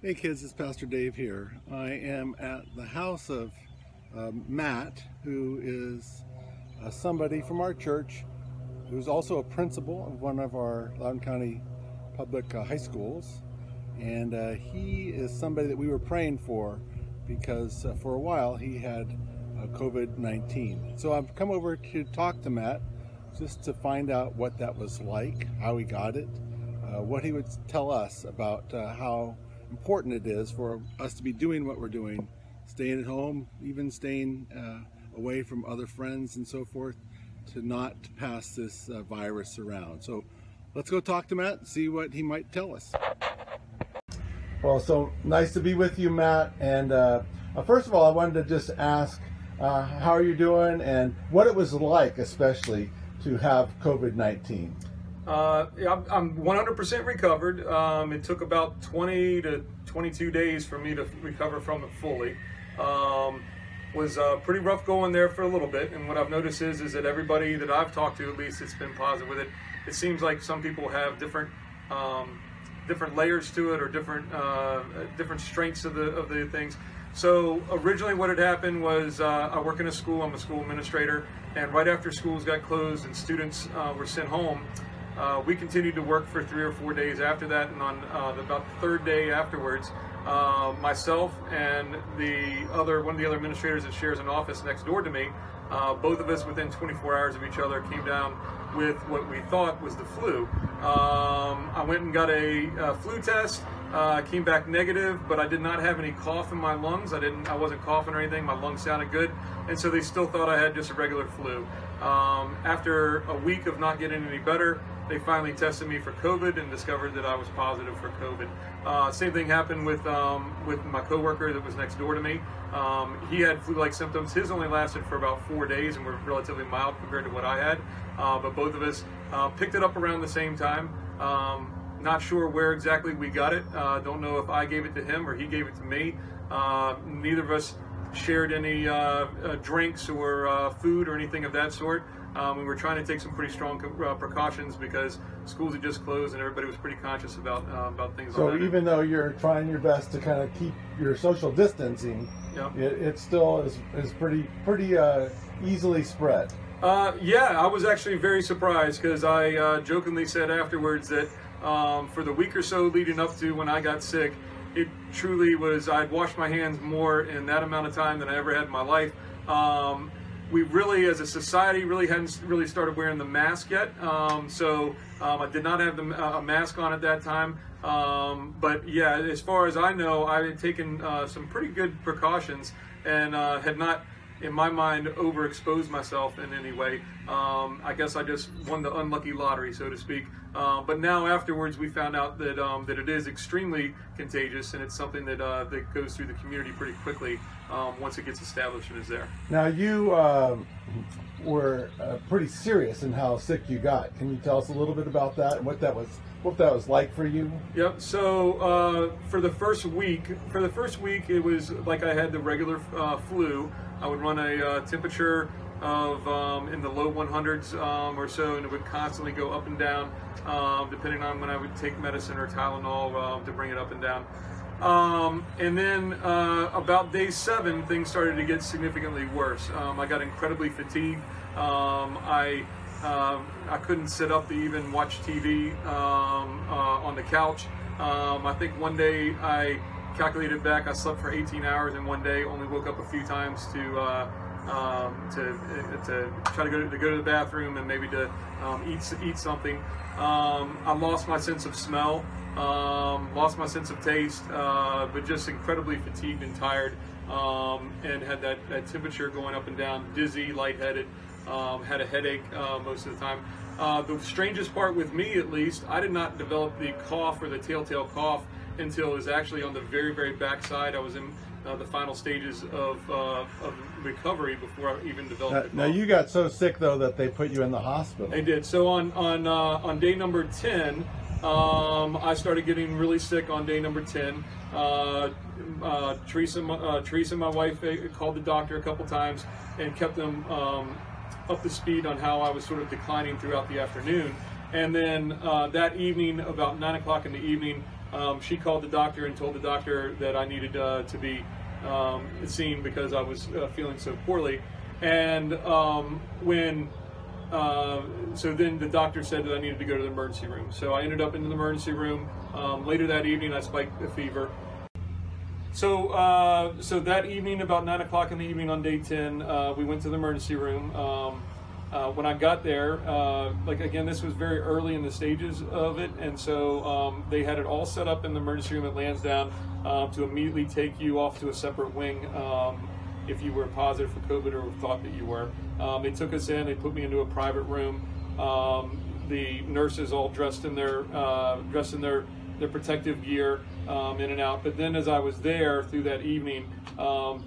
Hey kids, it's Pastor Dave here. I am at the house of Matt, who is somebody from our church who's also a principal of one of our Loudoun County public high schools. And he is somebody that we were praying for because for a while he had COVID-19. So I've come over to talk to Matt just to find out what that was like, how he got it, what he would tell us about how important it is for us to be doing what we're doing, staying at home, even staying away from other friends and so forth, to not pass this virus around. So let's go talk to Matt and see what he might tell us. Well, so nice to be with you, Matt. And first of all, I wanted to just ask how are you doing and what it was like, especially to have COVID-19. Yeah, I'm 100% recovered. It took about 20 to 22 days for me to recover from it fully. Was pretty rough going there for a little bit, and what I've noticed is that everybody that I've talked to, at least, it's been positive with it. It seems like some people have different layers to it, or different strengths of the things. So originally what had happened was I work in a school, I'm a school administrator, and right after schools got closed and students were sent home, we continued to work for 3 or 4 days after that, and on about the third day afterwards, myself and one of the other administrators that shares an office next door to me, both of us within 24 hours of each other came down with what we thought was the flu. I went and got a flu test, came back negative, but I did not have any cough in my lungs. I wasn't coughing or anything. My lungs sounded good, and so they still thought I had just a regular flu. After a week of not getting any better, they finally tested me for COVID and discovered that I was positive for COVID. Same thing happened with my coworker that was next door to me. He had flu-like symptoms. His only lasted for about 4 days and were relatively mild compared to what I had. But both of us picked it up around the same time. Not sure where exactly we got it. Don't know if I gave it to him or he gave it to me. Neither of us shared any drinks or food or anything of that sort. We were trying to take some pretty strong precautions because schools had just closed and everybody was pretty conscious about things like that. So even though you're trying your best to kind of keep your social distancing, yep, it still is pretty easily spread. Yeah, I was actually very surprised because I jokingly said afterwards that for the week or so leading up to when I got sick, it truly was, I'd washed my hands more in that amount of time than I ever had in my life. We really, as a society, hadn't really started wearing the mask yet. So I did not have a mask on at that time. But yeah, as far as I know, I had taken some pretty good precautions and had not, in my mind, overexposed myself in any way. I guess I just won the unlucky lottery, so to speak. But now afterwards, we found out that that it is extremely contagious, and it's something that that goes through the community pretty quickly once it gets established and is there. Now you were pretty serious in how sick you got. Can you tell us a little bit about that and what that was like for you? Yep. So for the first week, it was like I had the regular flu. I would run a temperature of in the low 100s or so, and it would constantly go up and down depending on when I would take medicine or Tylenol to bring it up and down. And then about day 7, things started to get significantly worse. I got incredibly fatigued. I couldn't sit up to even watch TV on the couch. I think one day I calculated back, I slept for 18 hours in one day, only woke up a few times to try to go to the bathroom and maybe to eat something. I lost my sense of smell, lost my sense of taste, but just incredibly fatigued and tired, and had that temperature going up and down, dizzy, lightheaded, had a headache most of the time. The strangest part with me, at least, I did not develop the cough or the telltale cough until it was actually on the very, very back side. I was in the final stages of recovery before I even developed it. Now you got so sick though that they put you in the hospital. They did. So on day number 10, I started getting really sick on day number 10. Teresa, my wife, called the doctor a couple times and kept them up to speed on how I was sort of declining throughout the afternoon. And then that evening, about 9 o'clock in the evening, she called the doctor and told the doctor that I needed to be seen because I was feeling so poorly. And so then the doctor said that I needed to go to the emergency room. So I ended up in the emergency room. Later that evening, I spiked a fever. So that evening, about 9 o'clock in the evening on day 10, we went to the emergency room. When I got there, like again, this was very early in the stages of it, and so they had it all set up in the emergency room at Lansdowne to immediately take you off to a separate wing if you were positive for COVID or thought that you were. They took us in, they put me into a private room. The nurses all dressed in their protective gear, in and out. But then as I was there through that evening,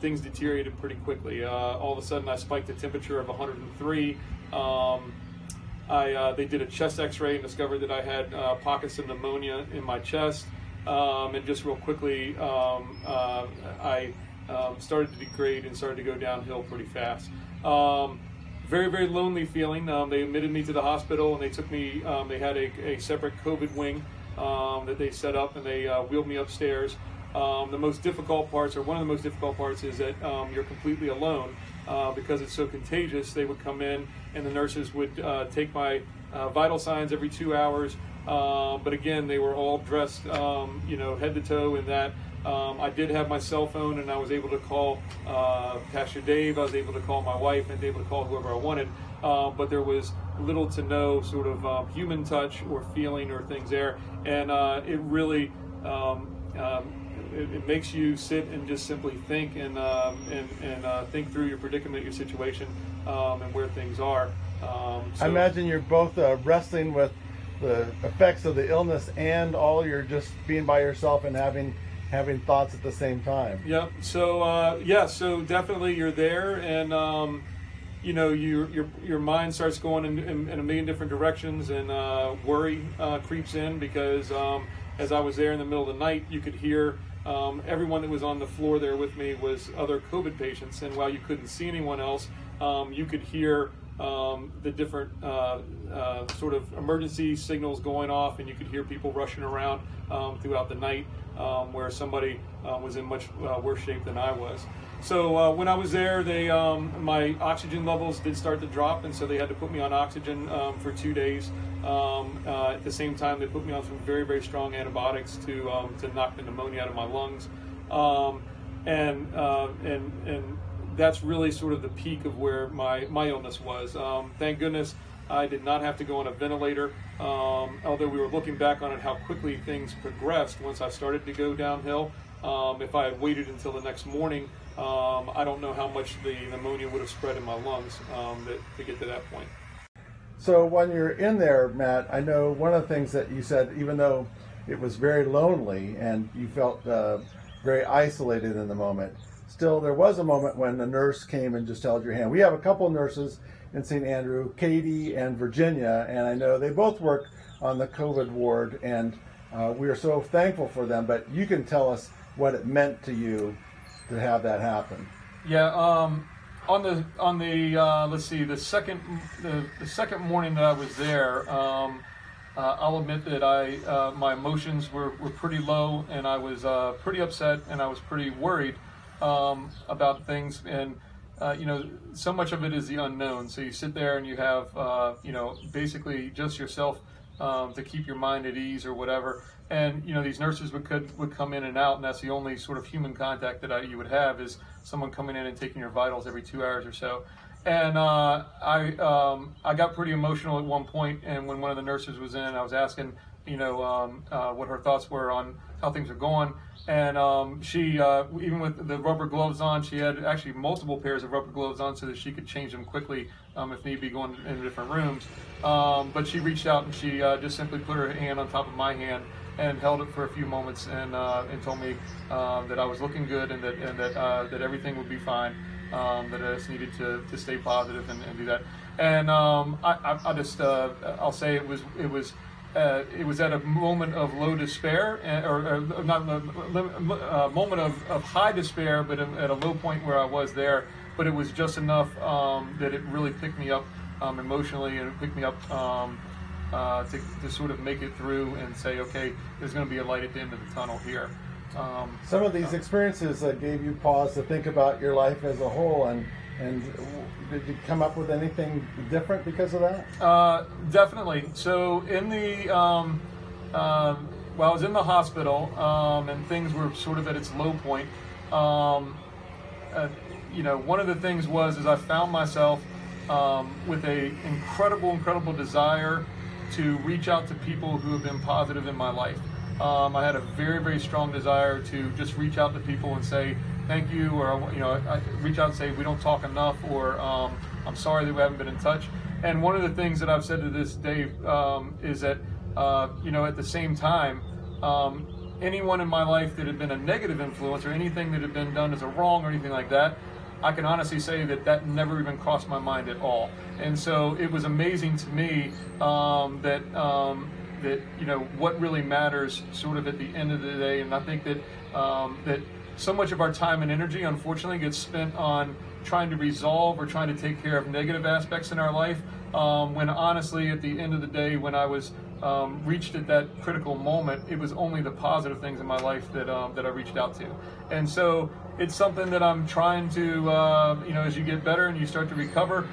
things deteriorated pretty quickly. All of a sudden I spiked a temperature of 103. They did a chest x-ray and discovered that I had pockets of pneumonia in my chest. And just real quickly, I started to degrade and started to go downhill pretty fast. Very, very lonely feeling. They admitted me to the hospital and they took me, they had a separate COVID wing that they set up, and they wheeled me upstairs. The most difficult parts, or one of the most difficult parts, is that you're completely alone because it's so contagious. They would come in and the nurses would take my vital signs every 2 hours. But again, they were all dressed, head to toe in that. I did have my cell phone, and I was able to call Pastor Dave. I was able to call my wife, and able to call whoever I wanted. But there was little to no sort of human touch or feeling or things there, and it really it makes you sit and just simply think and think through your predicament, your situation, and where things are. I imagine you're both wrestling with the effects of the illness and all you're just being by yourself and having thoughts at the same time. Yeah. So so definitely you're there, and your mind starts going in a million different directions, and worry creeps in because as I was there in the middle of the night, you could hear everyone that was on the floor there with me was other COVID patients, and while you couldn't see anyone else, you could hear the different sort of emergency signals going off, and you could hear people rushing around throughout the night, where somebody was in much worse shape than I was. So when I was there, my oxygen levels did start to drop, and so they had to put me on oxygen for 2 days. At the same time, they put me on some very, very strong antibiotics to knock the pneumonia out of my lungs, and that's really sort of the peak of where my illness was. Thank goodness I did not have to go on a ventilator, although we were looking back on it, how quickly things progressed once I started to go downhill. If I had waited until the next morning, I don't know how much the pneumonia would have spread in my lungs to get to that point. So when you're in there, Matt, I know one of the things that you said, even though it was very lonely and you felt very isolated in the moment, still there was a moment when the nurse came and just held your hand. We have a couple nurses in St. Andrew, Katie and Virginia, and I know they both work on the COVID ward, and we are so thankful for them, but you can tell us what it meant to you to have that happen. Yeah, on the let's see, the second morning that I was there, I'll admit that my emotions were pretty low, and I was pretty upset, and I was pretty worried about things, and so much of it is the unknown. So you sit there and you have basically just yourself to keep your mind at ease or whatever. And these nurses would come in and out, and that's the only sort of human contact that you would have, is someone coming in and taking your vitals every 2 hours or so. And I got pretty emotional at one point, and when one of the nurses was in, I was asking what her thoughts were on how things are going. And she, even with the rubber gloves on, she had actually multiple pairs of rubber gloves on so that she could change them quickly if need be, going in different rooms. But she reached out and she just simply put her hand on top of my hand and held it for a few moments, and told me that I was looking good, and that everything would be fine. That I just needed to stay positive and do that. And I'll say it was at a moment of low despair, or not a moment of high despair, but at a low point where I was there. But it was just enough that it really picked me up emotionally, and it picked me up to sort of make it through and say, okay, there's going to be a light at the end of the tunnel here. Some of these experiences gave you pause to think about your life as a whole, and did you come up with anything different because of that? Definitely. So in the while I was in the hospital and things were sort of at its low point, you know, one of the things is I found myself with a incredible desire to reach out to people who have been positive in my life. I had a very strong desire to just reach out to people and say thank you, or you know, I reach out and say we don't talk enough, or I'm sorry that we haven't been in touch. And one of the things that I've said to this Dave is that you know, at the same time, anyone in my life that had been a negative influence or anything that had been done as a wrong or anything like that, I can honestly say that never even crossed my mind at all. And so it was amazing to me that you know, what really matters sort of at the end of the day. And I think that that so much of our time and energy, unfortunately, gets spent on trying to resolve or trying to take care of negative aspects in our life, when honestly, at the end of the day, when I was reached at that critical moment, it was only the positive things in my life that I reached out to. And so it's something that I'm trying to, you know, as you get better and you start to recover,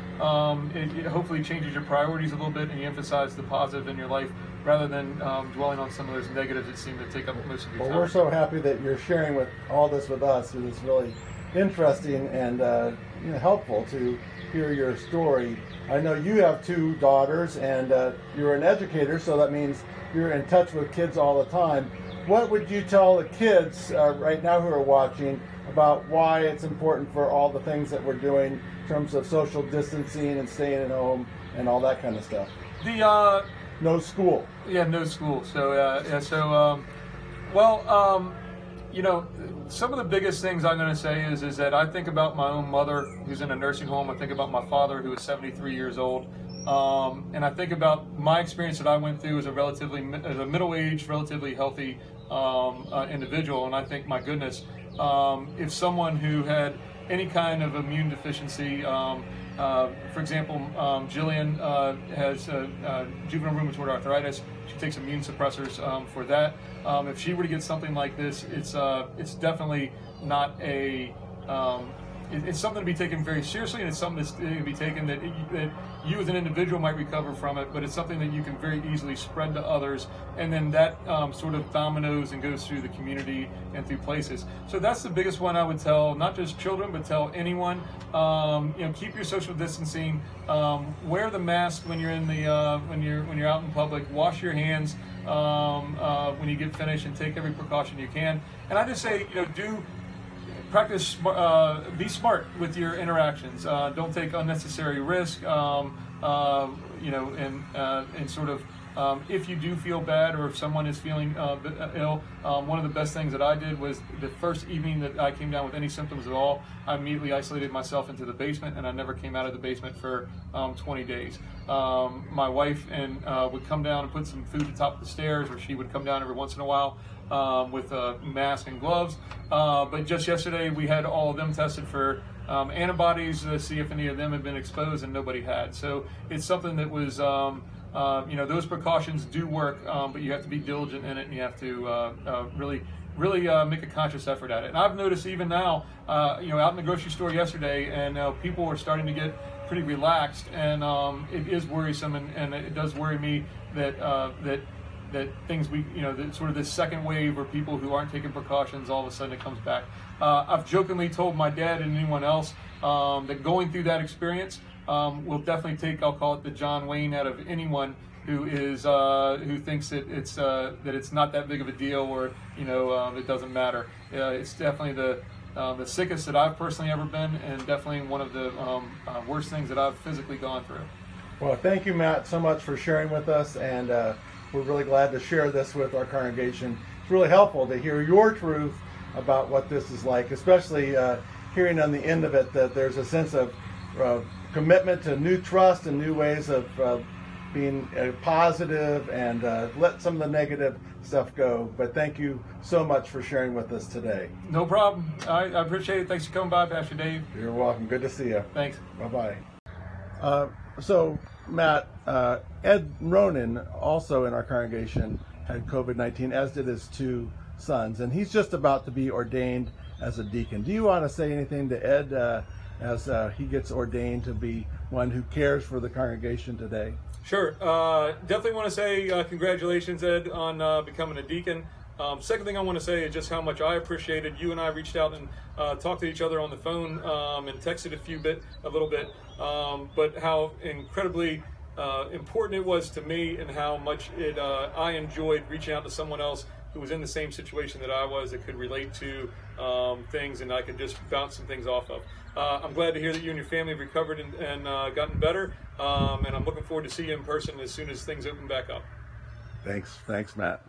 it hopefully changes your priorities a little bit, and you emphasize the positive in your life rather than dwelling on some of those negatives that seem to take up most of your time. Well, we're so happy that you're sharing all this with us. It is really interesting and you know, helpful to hear your story. I know you have 2 daughters, and you're an educator, so that means you're in touch with kids all the time. What would you tell the kids right now who are watching about why it's important for all the things that we're doing in terms of social distancing and staying at home and all that kind of stuff? No school. Yeah, no school. So yeah, so well, you know, some of the biggest things I'm going to say is that I think about my own mother who's in a nursing home. I think about my father who is 73 years old. And I think about my experience that I went through as a middle-aged, relatively healthy individual. And I think, my goodness, if someone who had any kind of immune deficiency, for example, Jillian has juvenile rheumatoid arthritis. She takes immune suppressors for that. If she were to get something like this, it's definitely not a. It's something to be taken very seriously, and it's something to be taken that you as an individual might recover from it, but it's something that you can very easily spread to others, and then that sort of dominoes and goes through the community and through places. So that's the biggest one I would tell, not just children, but tell anyone. You know, keep your social distancing, wear the mask when you're in the when you're out in public, wash your hands when you get finished, and take every precaution you can. And I just say, you know, practice, be smart with your interactions. Don't take unnecessary risk. You know, and sort of, if you do feel bad, or if someone is feeling ill, one of the best things that I did was the first evening that I came down with any symptoms at all, I immediately isolated myself into the basement, and I never came out of the basement for 20 days. My wife would come down and put some food at the top of the stairs, or she would come down every once in a while with a mask and gloves. But just yesterday, we had all of them tested for antibodies to see if any of them had been exposed, and nobody had. So it's something that was, you know, those precautions do work, but you have to be diligent in it, and you have to really make a conscious effort at it. And I've noticed even now, you know, out in the grocery store yesterday, and people are starting to get pretty relaxed, and it is worrisome, and it does worry me that that things you know, that sort of this second wave, where people who aren't taking precautions, all of a sudden it comes back. I've jokingly told my dad and anyone else that going through that experience will definitely take, I'll call it, the John Wayne out of anyone who is who thinks that it's not that big of a deal, or you know, it doesn't matter. It's definitely the sickest that I've personally ever been, and definitely one of the worst things that I've physically gone through. Well, thank you, Matt, so much for sharing with us, and we're really glad to share this with our congregation. It's really helpful to hear your truth about what this is like, especially hearing on the end of it that there's a sense of commitment to new trust and new ways of being positive, and let some of the negative stuff go. But thank you so much for sharing with us today. No problem. I appreciate it. Thanks for coming by, Pastor Dave. You're welcome. Good to see you. Thanks. Bye-bye. So Matt, Ed Ronan, also in our congregation, had COVID-19, as did his two sons, and he's just about to be ordained as a deacon. Do you want to say anything to Ed as he gets ordained to be one who cares for the congregation today? Sure. Definitely want to say congratulations, Ed, on becoming a deacon. Second thing I want to say is just how much I appreciated you and I reached out and talked to each other on the phone and texted a little bit, but how incredibly important it was to me, and how much I enjoyed reaching out to someone else who was in the same situation that I was, that could relate to things, and I could just bounce some things off of. I'm glad to hear that you and your family have recovered and gotten better, and I'm looking forward to see you in person as soon as things open back up. Thanks, Matt.